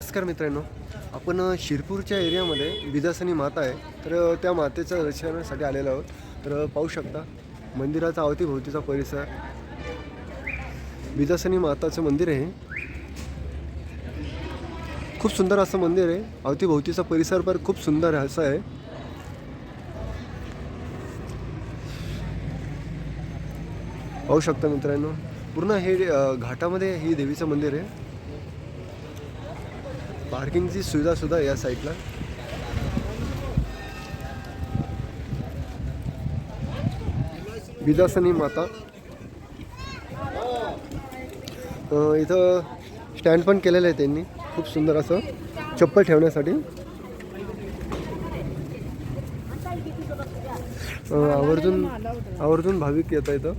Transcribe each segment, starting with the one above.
नमस्कार मित्रांनो, आपण शिरपूरच्या एरियामध्ये बिजासनी माता आहे. तर त्या मातेच्या दर्शनासाठी आलेलो आहोत. तर पाहू शकता मंदिराचा अवतीभोवतीचा परिसर. बिजासनी माताचं मंदिर आहे. खूप सुंदर असं मंदिर आहे. अवतीभोवतीचा परिसर पण खूप सुंदर असा आहे. पाहू शकता मित्रांनो, पूर्ण हे घाटामध्ये ही देवीचं मंदिर आहे. पार्किंगची सुविधा सुद्धा या साईडला. बिजासनी माता इथं स्टँड पण केलेलं आहे त्यांनी, खूप सुंदर असं चप्पल ठेवण्यासाठी. आवर्जून भाविक येतात इथं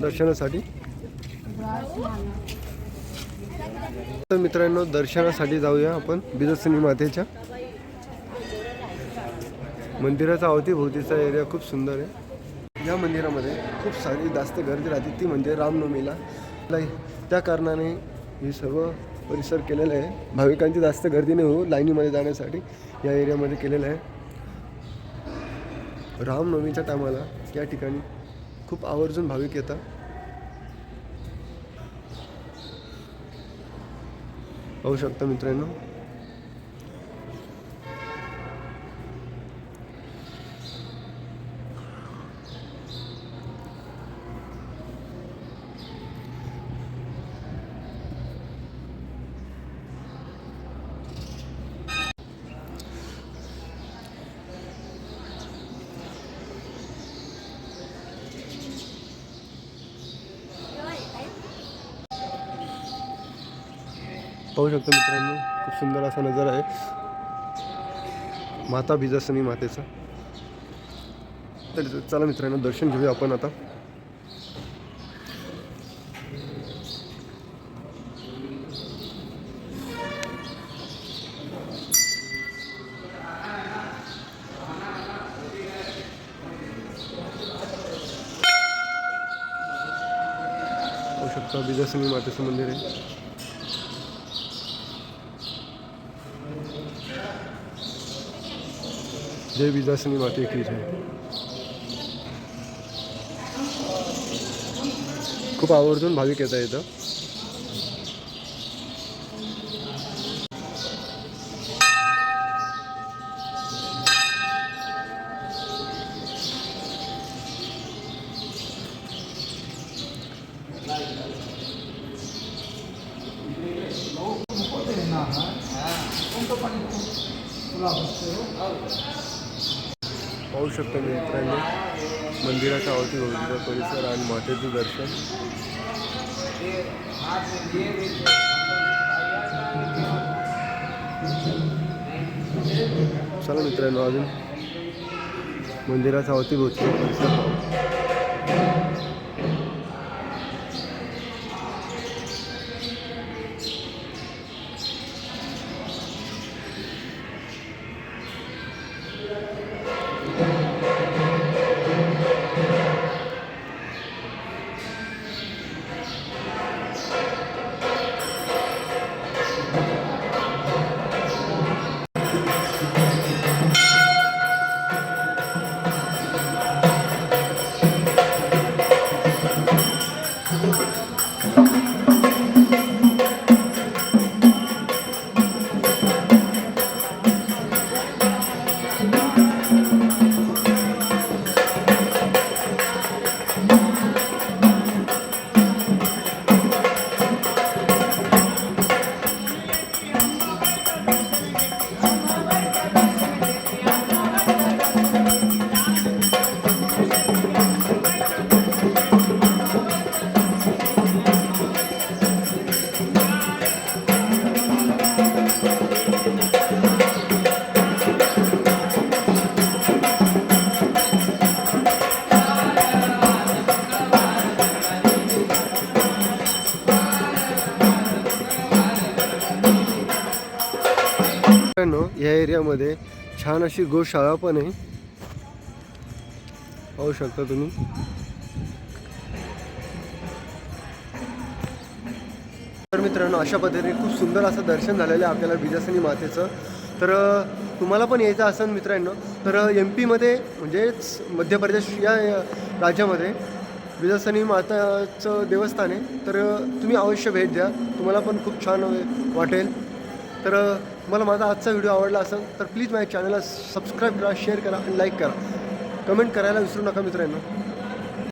दर्शनासाठी. तर मित्रांनो, दर्शनासाठी जाऊया आपण बिजासनी मातेच्या मंदिराचा अवतीभोवतीचा एरिया खूप सुंदर आहे. या मंदिरामध्ये खूप सारी जास्त गर्दी राहते, ती म्हणजे रामनवमीला. त्या कारणाने हे सर्व परिसर केलेलं आहे. भाविकांची जास्त गर्दी नाही होऊ लाईनीमध्ये जाण्यासाठी या एरियामध्ये केलेलं आहे. रामनवमीच्या टायमाला या ठिकाणी खूप आवर्जून भाविक येतात. पाहू शकता मित्रांनो, खूप सुंदर असा नजारा आहे माता बिजासनी मातेचा. तर चला मित्रांनो, दर्शन घेऊया आपण आता. पाहू शकता बिजासनी मातेचं मंदिर आहे. जय बिजासनी माते की जय. खूप आवर्जून भाविक येतात इथं. पाहू शकता मित्रांनो, मंदिराच्या अवतीभोवतीचा परिसर आणि मातेचं दर्शन. चला मित्रांनो, अजून मंदिराचा अवतीभोवतीचा परिसर पाहू. या एरियामध्ये छान अशी गोशाळा पण आहे, पाहू शकता तुम्ही. तर मित्रांनो अशा पद्धतीने खूप सुंदर असं दर्शन झालेलं आहे आपल्याला बिजासनी मातेचं. तर तुम्हाला पण यायचं असेल मित्रांनो तर MP मध्ये म्हणजेच मध्य प्रदेश या राज्यामध्ये बिजासनी माताचं देवस्थान आहे. तर तुम्ही अवश्य भेट द्या, तुम्हाला पण खूप छान वाटेल. तर तुम्हाला माझा आजचा व्हिडिओ आवडला असेल तर प्लीज माझ्या चॅनलला सबस्क्राईब करा, शेअर करा आणि लाईक करा. कमेंट करायला विसरू नका मित्रांनो.